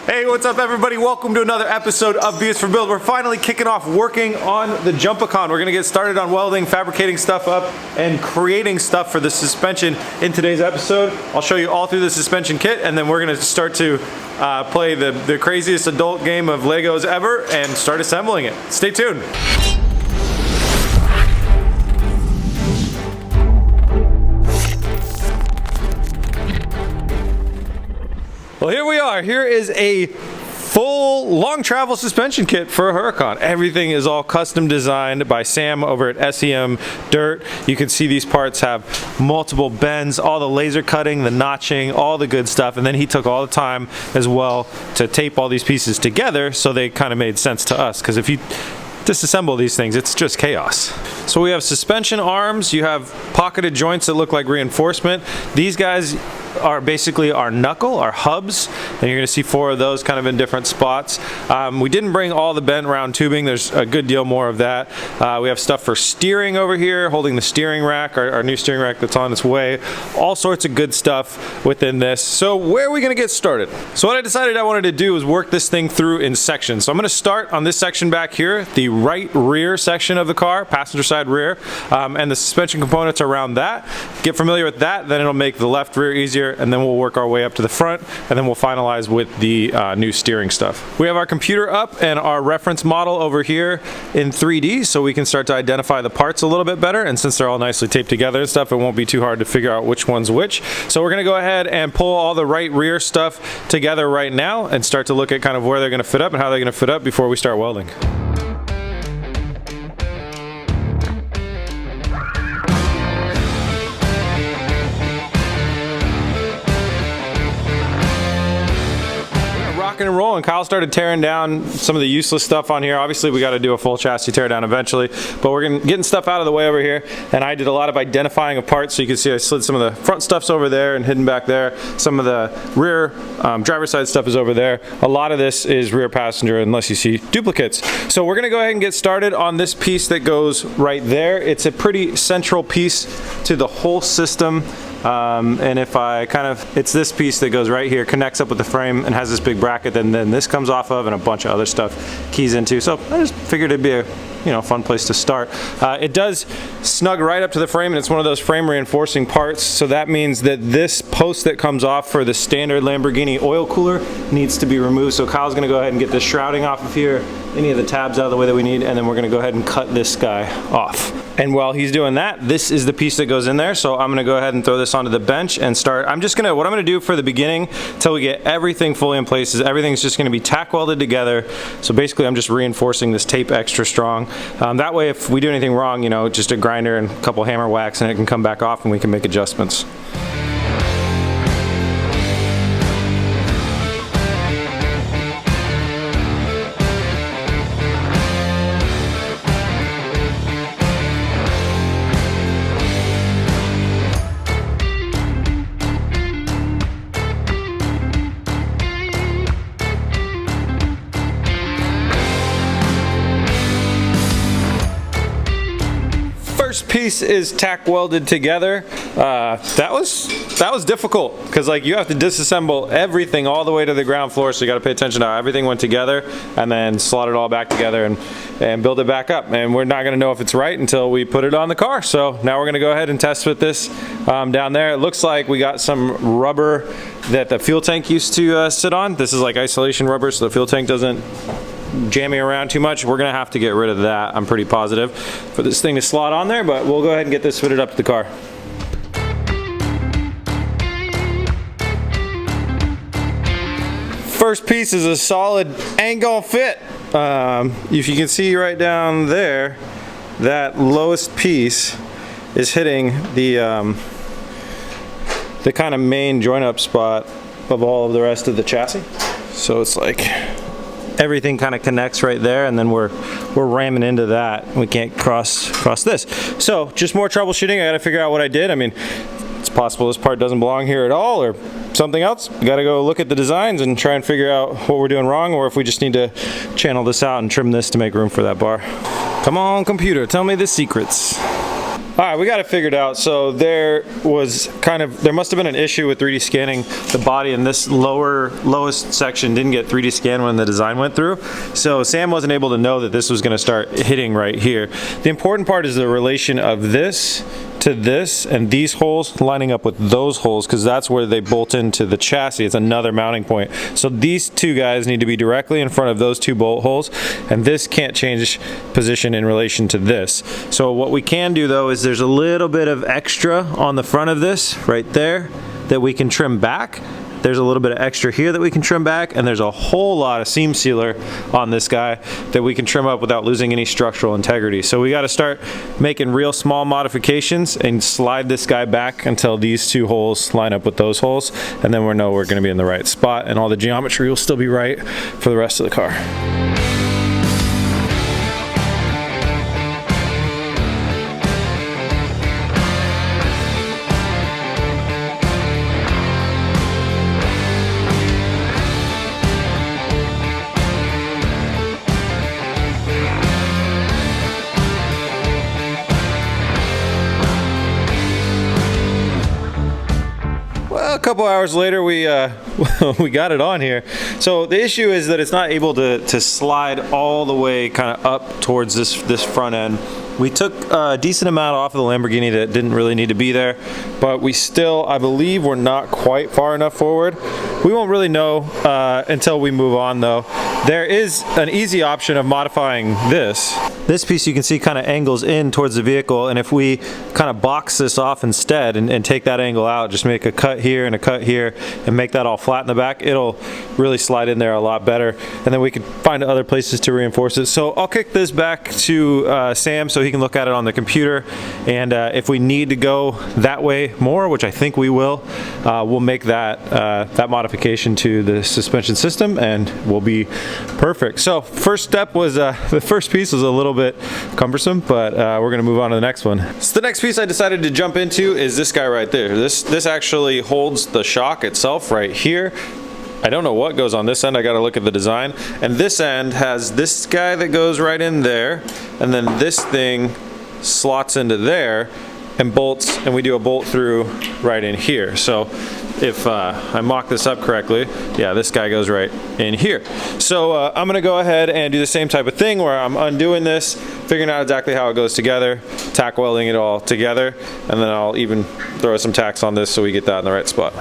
Hey, what's up everybody? Welcome to another episode of B is for Build. We're finally kicking off working on the Jump-A-Con. We're gonna get started on welding, fabricating stuff up, and creating stuff for the suspension in today's episode. I'll show you all through the suspension kit, and then we're gonna start to play the craziest adult game of Legos ever and start assembling it. Stay tuned. Well, here we are. Here is a full long travel suspension kit for a Huracan. Everything is all custom designed by Sam over at SEM Dirt. You can see these parts have multiple bends, all the laser cutting, the notching, all the good stuff. And then he took all the time as well to tape all these pieces together so they kind of made sense to us. Because if you disassemble these things, it's just chaos. So we have suspension arms, you have pocketed joints that look like reinforcement. These guys are basically our knuckle, our hubs, and you're gonna see 4 of those kind of in different spots. We didn't bring all the bent round tubing. There's a good deal more of that. We have stuff for steering over here, holding the steering rack, our new steering rack that's on its way. All sorts of good stuff within this. So where are we gonna get started? So what I decided I wanted to do is work this thing through in sections. So I'm gonna start on this section back here, the right rear section of the car, passenger side rear, and the suspension components around that. Get familiar with that, then it'll make the left rear easier, and then we'll work our way up to the front, and then we'll finalize with the new steering stuff. We have our computer up and our reference model over here in 3D, so we can start to identify the parts a little bit better, and since they're all nicely taped together and stuff, it won't be too hard to figure out which one's which. So we're gonna go ahead and pull all the right rear stuff together right now and start to look at kind of where they're gonna fit up and how they're gonna fit up before we start welding. And roll, and Kyle started tearing down some of the useless stuff on here. Obviously we got to do a full chassis tear down eventually, but we're getting stuff out of the way over here, and I did a lot of identifying of parts. So you can see I slid some of the front stuffs over there and hidden back there. Some of the rear driver's side stuff is over there. A lot of this is rear passenger unless you see duplicates. So we're gonna go ahead and get started on this piece that goes right there. It's a pretty central piece to the whole system. And if I it's this piece that goes right here, connects up with the frame and has this big bracket that then this comes off of, and a bunch of other stuff keys into. So I just figured it'd be a fun place to start. It does snug right up to the frame, and it's one of those frame reinforcing parts. So that means that this post that comes off for the standard Lamborghini oil cooler needs to be removed. So Kyle's gonna go ahead and get this shrouding off of here, any of the tabs out of the way that we need, and then we're gonna go ahead and cut this guy off. And while he's doing that, this is the piece that goes in there. So I'm gonna go ahead and throw this onto the bench and start. What I'm gonna do for the beginning till we get everything fully in place is everything's just gonna be tack welded together. So basically I'm just reinforcing this tape extra strong. That way if we do anything wrong, just a grinder and a couple hammer whacks and it can come back off and we can make adjustments. First piece is tack welded together. That was difficult because you have to disassemble everything all the way to the ground floor, so you got to pay attention to how everything went together and then slot it all back together and build it back up. And we're not going to know if it's right until we put it on the car. So now we're going to go ahead and test with this down there. It looks like we got some rubber that the fuel tank used to sit on. This is like isolation rubber, so the fuel tank doesn't jamming around too much. We're gonna have to get rid of that, I'm pretty positive, for this thing to slot on there, but we'll go ahead and get this fitted up to the car. First piece is a solid, ain't gonna fit. If you can see right down there, that lowest piece is hitting the kind of main joint up spot of all of the rest of the chassis. So it's like everything kind of connects right there, and then we're ramming into that. We can't cross this. So just more troubleshooting. I got to figure out what I did. I mean, it's possible this part doesn't belong here at all, or something else. We got to go look at the designs and try and figure out what we're doing wrong, or if we just need to channel this out and trim this to make room for that bar. Come on, computer, tell me the secrets. right, we got it figured out. So there must have been an issue with 3D scanning the body, and this lowest section didn't get 3D scanned when the design went through. So Sam wasn't able to know that this was going to start hitting right here. The important part is the relation of this to this and these holes lining up with those holes, because that's where they bolt into the chassis. It's another mounting point. So these two guys need to be directly in front of those two bolt holes, and this can't change position in relation to this. So what we can do though is there's a little bit of extra on the front of this right there that we can trim back. There's a little bit of extra here that we can trim back, and there's a whole lot of seam sealer on this guy that we can trim up without losing any structural integrity. So we got to start making real small modifications and slide this guy back until these two holes line up with those holes, and then we're going to be in the right spot, and all the geometry will still be right for the rest of the car. A couple hours later, we got it on here. So the issue is that it's not able to slide all the way kind of up towards this front end. We took a decent amount off of the Lamborghini that didn't really need to be there, but we still, I believe, we're not quite far enough forward. We won't really know until we move on though. There is an easy option of modifying this. This piece you can see kind of angles in towards the vehicle, and if we kind of box this off instead and take that angle out, just make a cut here and a cut here and make that all flat in the back, it'll really slide in there a lot better, and then we can find other places to reinforce it. So I'll kick this back to Sam so he can look at it on the computer, and if we need to go that way more, which I think we will, we'll make that modification to the suspension system and we'll be perfect. So first step was the first piece was a little bit cumbersome, but we're gonna move on to the next one. So the next piece I decided to jump into is this guy right there. This actually holds the shock itself right here. I don't know what goes on this end, I gotta look at the design. And this end has this guy that goes right in there, and then this thing slots into there and bolts, and we do a bolt through right in here. So if I mock this up correctly, yeah, this guy goes right in here. So I'm gonna go ahead and do the same type of thing where I'm undoing this, figuring out exactly how it goes together, tack welding it all together, and then I'll even throw some tacks on this so we get that in the right spot.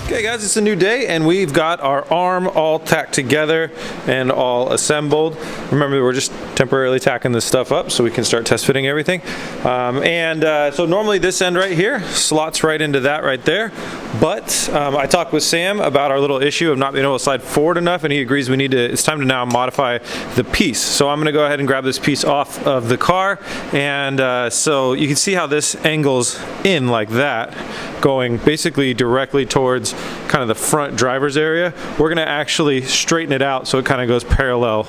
Okay guys, it's a new day and we've got our arm all tacked together and all assembled. Remember, we're just temporarily tacking this stuff up so we can start test fitting everything. So normally this end right here slots right into that right there, but I talked with Sam about our little issue of not being able to slide forward enough, and he agrees it's time to now modify the piece. So I'm gonna go ahead and grab this piece off of the car, and so you can see how this angles in like that, going basically directly towards kind of the front driver's area. We're gonna actually straighten it out so it kind of goes parallel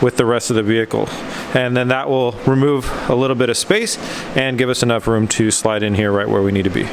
with the rest of the vehicle, and then that will remove a little bit of space and give us enough room to slide in here right where we need to be.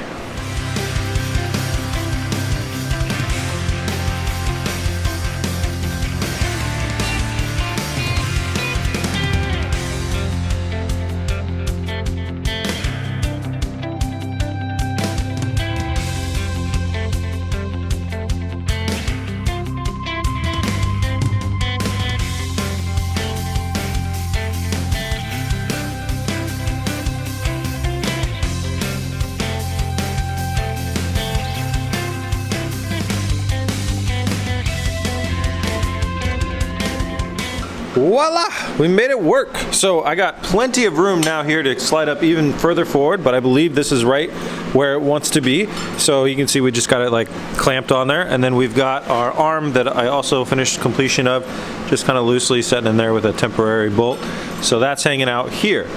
Voila! We made it work. So I got plenty of room now here to slide up even further forward, but I believe this is right where it wants to be. So you can see we just got it like clamped on there, and then we've got our arm that I also finished completion of, just kind of loosely setting in there with a temporary bolt. So that's hanging out here.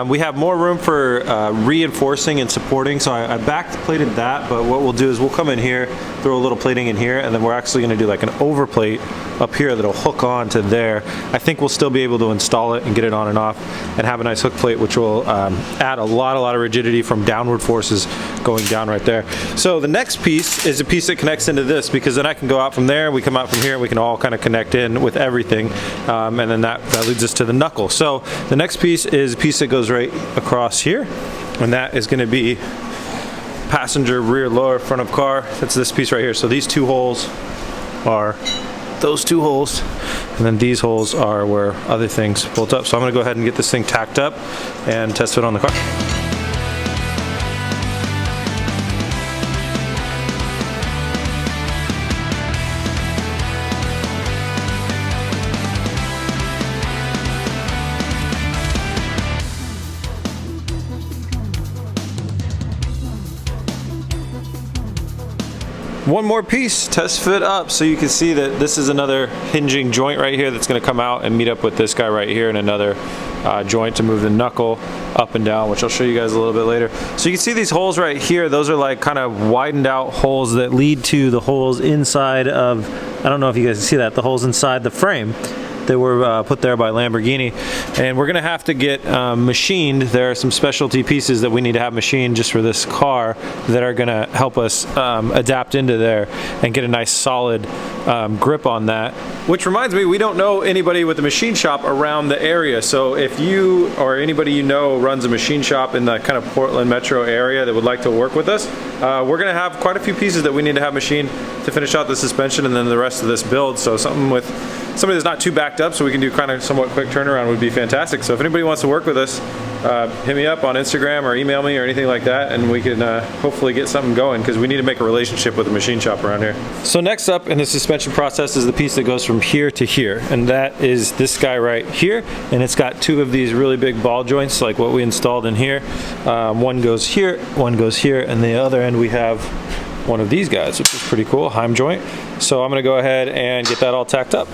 We have more room for reinforcing and supporting, so I backplated that, but what we'll do is we'll come in here, throw a little plating in here, and then we're actually going to do like an overplate up here that'll hook on to there. I think we'll still be able to install it and get it on and off and have a nice hook plate, which will add a lot of rigidity from downward forces going down right there. So the next piece is a piece that connects into this, because then I can go out from there, we come out from here, and we can all kind of connect in with everything, and then that leads us to the knuckle. So the next piece is a piece that goes right across here, and that is going to be passenger rear lower front of car. That's this piece right here. So these two holes are those two holes, and then these holes are where other things bolt up. So I'm going to go ahead and get this thing tacked up and test it on the car. One more piece, test fit up, so you can see that this is another hinging joint right here that's going to come out and meet up with this guy right here, and another joint to move the knuckle up and down, which I'll show you guys a little bit later. So you can see these holes right here, those are like kind of widened out holes that lead to the holes inside of, I don't know if you guys can see that, the holes inside the frame that were put there by Lamborghini, and we're gonna have to get machined. There are some specialty pieces that we need to have machined just for this car that are gonna help us adapt into there and get a nice solid grip on that. Which reminds me, we don't know anybody with a machine shop around the area, so if you or anybody you know runs a machine shop in the kind of Portland metro area that would like to work with us, we're gonna have quite a few pieces that we need to have machined to finish out the suspension and then the rest of this build. So something with somebody that's not too backed up, so we can do kind of somewhat quick turnaround, would be fantastic. So if anybody wants to work with us, hit me up on Instagram or email me or anything like that, and we can hopefully get something going, because we need to make a relationship with the machine shop around here. So next up in the suspension process is the piece that goes from here to here, and that is this guy right here, and it's got two of these really big ball joints like what we installed in here. One goes here, and the other end we have one of these guys, which is pretty cool, Heim joint. So I'm gonna go ahead and get that all tacked up.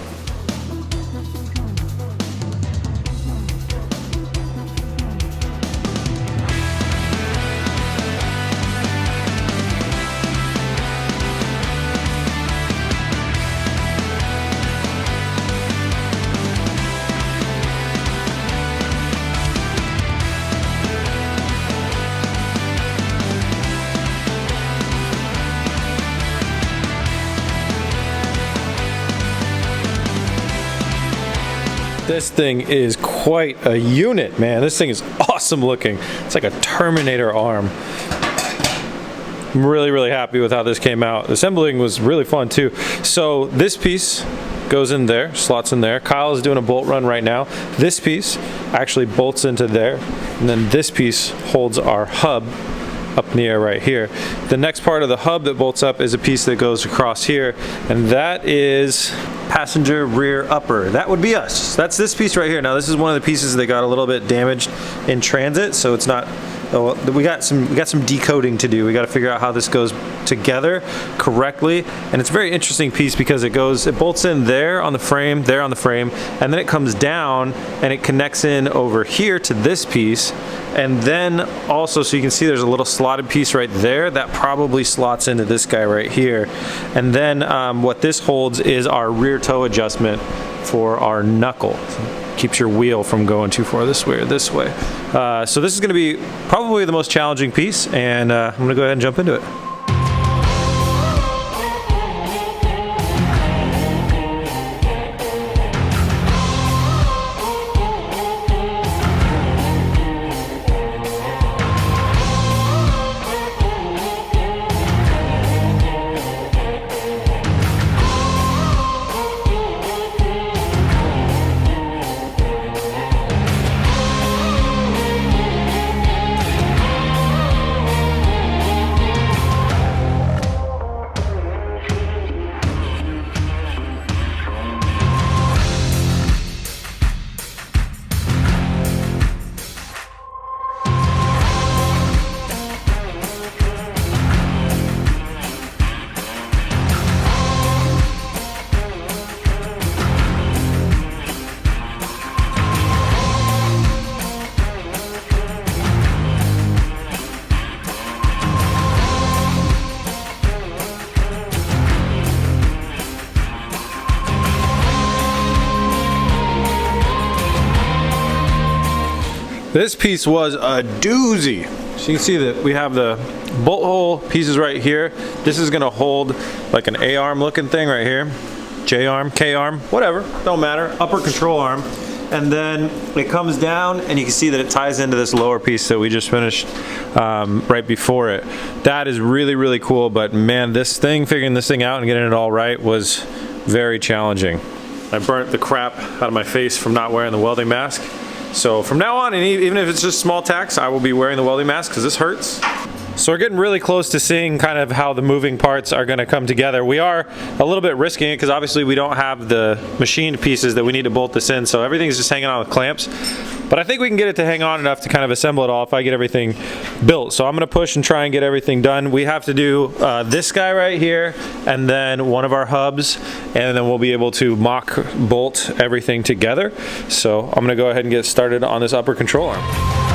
This thing is quite a unit, man. This thing is awesome looking. It's like a Terminator arm. I'm really happy with how this came out. The assembling was really fun too. So this piece goes in there, slots in there. Kyle is doing a bolt run right now. This piece actually bolts into there, and then this piece holds our hub up in the air right here. The next part of the hub that bolts up is a piece that goes across here, and that is passenger rear upper. That would be us. That's this piece right here. Now this is one of the pieces that got a little bit damaged in transit, so it's not, we got some decoding to do. We got to figure out how this goes together correctly, and it's a very interesting piece because it bolts in there on the frame, and then it comes down and it connects in over here to this piece, and then also, so you can see there's a little slotted piece right there that probably slots into this guy right here, and then what this holds is our rear toe adjustment for our knuckle. Keeps your wheel from going too far this way or this way. So this is going to be probably the most challenging piece, and I'm going to go ahead and jump into it. This piece was a doozy. So you can see that we have the bolt hole pieces right here. This is gonna hold like an A-arm looking thing right here. J-arm, K-arm, whatever, don't matter. Upper control arm. And then it comes down and you can see that it ties into this lower piece that we just finished right before it. That is really, really cool, but man, figuring this thing out and getting it all right was very challenging. I burnt the crap out of my face from not wearing the welding mask. So from now on, and even if it's just small tacks, I will be wearing the welding mask because this hurts. So we're getting really close to seeing kind of how the moving parts are going to come together. We are a little bit risking it because obviously we don't have the machined pieces that we need to bolt this in, so everything's just hanging on with clamps. But I think we can get it to hang on enough to kind of assemble it all if I get everything built. So I'm going to push and try and get everything done. We have to do this guy right here and then one of our hubs, and then we'll be able to mock bolt everything together. So I'm going to go ahead and get started on this upper control arm.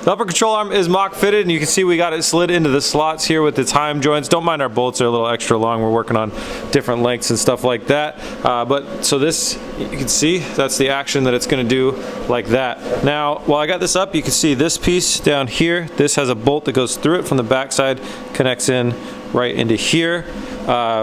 The upper control arm is mock fitted, and you can see we got it slid into the slots here with the time joints. Don't mind our bolts, are a little extra long. We're working on different lengths and stuff like that. So this, you can see, that's the action that it's gonna do like that. Now, while I got this up, you can see this piece down here. This has a bolt that goes through it from the backside, connects in right into here.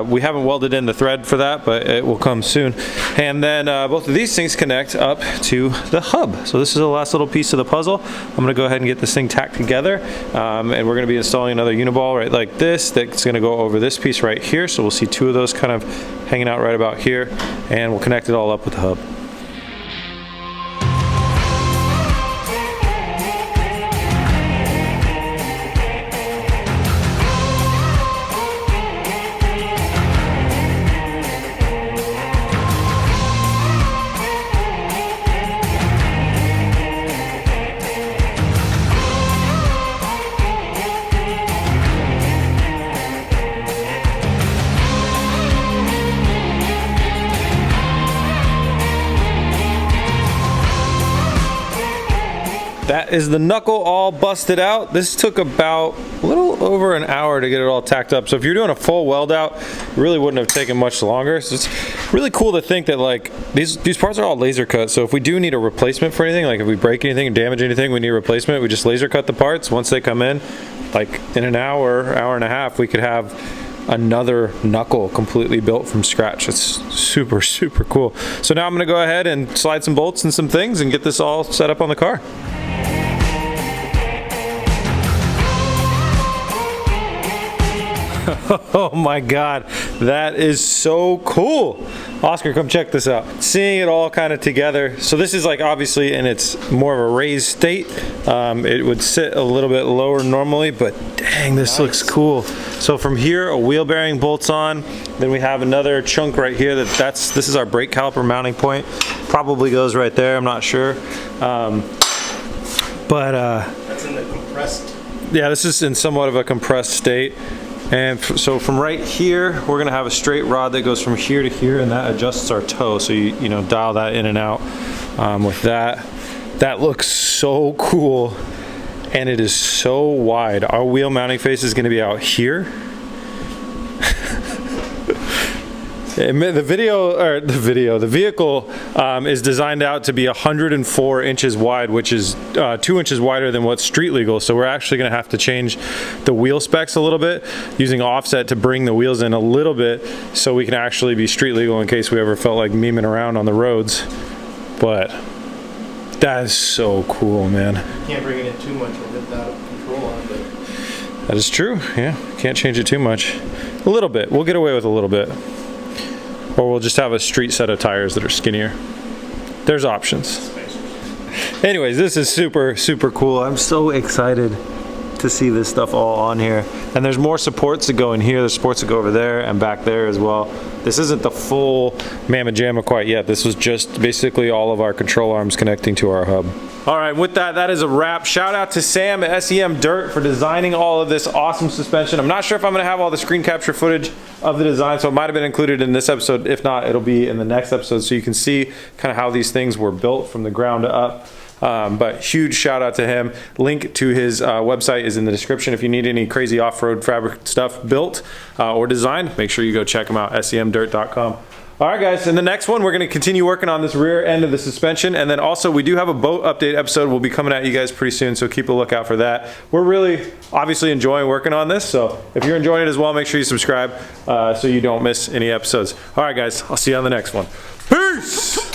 We haven't welded in the thread for that, but it will come soon. And then both of these things connect up to the hub. So this is the last little piece of the puzzle. I'm gonna go ahead and get this thing tacked together. And we're gonna be installing another uniball right like this that's gonna go over this piece right here. So we'll see two of those kind of hanging out right about here, and we'll connect it all up with the hub. That is the knuckle all busted out. This took about a little over an hour to get it all tacked up. So if you're doing a full weld out, it really wouldn't have taken much longer. So it's really cool to think that like these parts are all laser cut. So if we do need a replacement for anything, like if we break anything or damage anything, we need a replacement, we just laser cut the parts. Once they come in, like in an hour, hour and a half, we could have another knuckle completely built from scratch. It's super, super cool. So now I'm gonna go ahead and slide some bolts and some things and get this all set up on the car. Oh my God, that is so cool. Oscar, come check this out. Seeing it all kind of together. So this is like obviously in its more of a raised state. It would sit a little bit lower normally, but dang, this looks cool. So from here, a wheel bearing bolts on. Then we have another chunk right here this is our brake caliper mounting point. Probably goes right there, I'm not sure. That's in the compressed. Yeah, this is in somewhat of a compressed state. And so from right here, we're gonna have a straight rod that goes from here to here, and that adjusts our toe. So you know, dial that in and out with that. That looks so cool, and it is so wide. Our wheel mounting face is gonna be out here. The vehicle is designed out to be 104 inches wide, which is 2 inches wider than what's street legal. So we're actually going to have to change the wheel specs a little bit, using offset to bring the wheels in a little bit so we can actually be street legal in case we ever felt like memeing around on the roads. But that is so cool, man. You can't bring it in too much or get that control on it. That is true, yeah. Can't change it too much. A little bit. We'll get away with a little bit. Or we'll just have a street set of tires that are skinnier. There's options. Anyways, this is super, super cool. I'm so excited to see this stuff all on here. And there's more supports that go in here. There's supports that go over there and back there as well. This isn't the full mamma jamma quite yet. This was just basically all of our control arms connecting to our hub. All right, with that, that is a wrap. Shout out to Sam at SEM Dirt for designing all of this awesome suspension. I'm not sure if I'm gonna have all the screen capture footage of the design, so it might've been included in this episode. If not, it'll be in the next episode, so you can see kind of how these things were built from the ground up. But huge shout out to him. Link to his website is in the description. If you need any crazy off-road fabric stuff built or designed, make sure you go check him out, semdirt.com. All right, guys, in the next one, we're going to continue working on this rear end of the suspension. And then also, we do have a boat update episode. We'll be coming at you guys pretty soon, so keep a lookout for that. We're really, obviously, enjoying working on this. So if you're enjoying it as well, make sure you subscribe so you don't miss any episodes. All right, guys, I'll see you on the next one. Peace!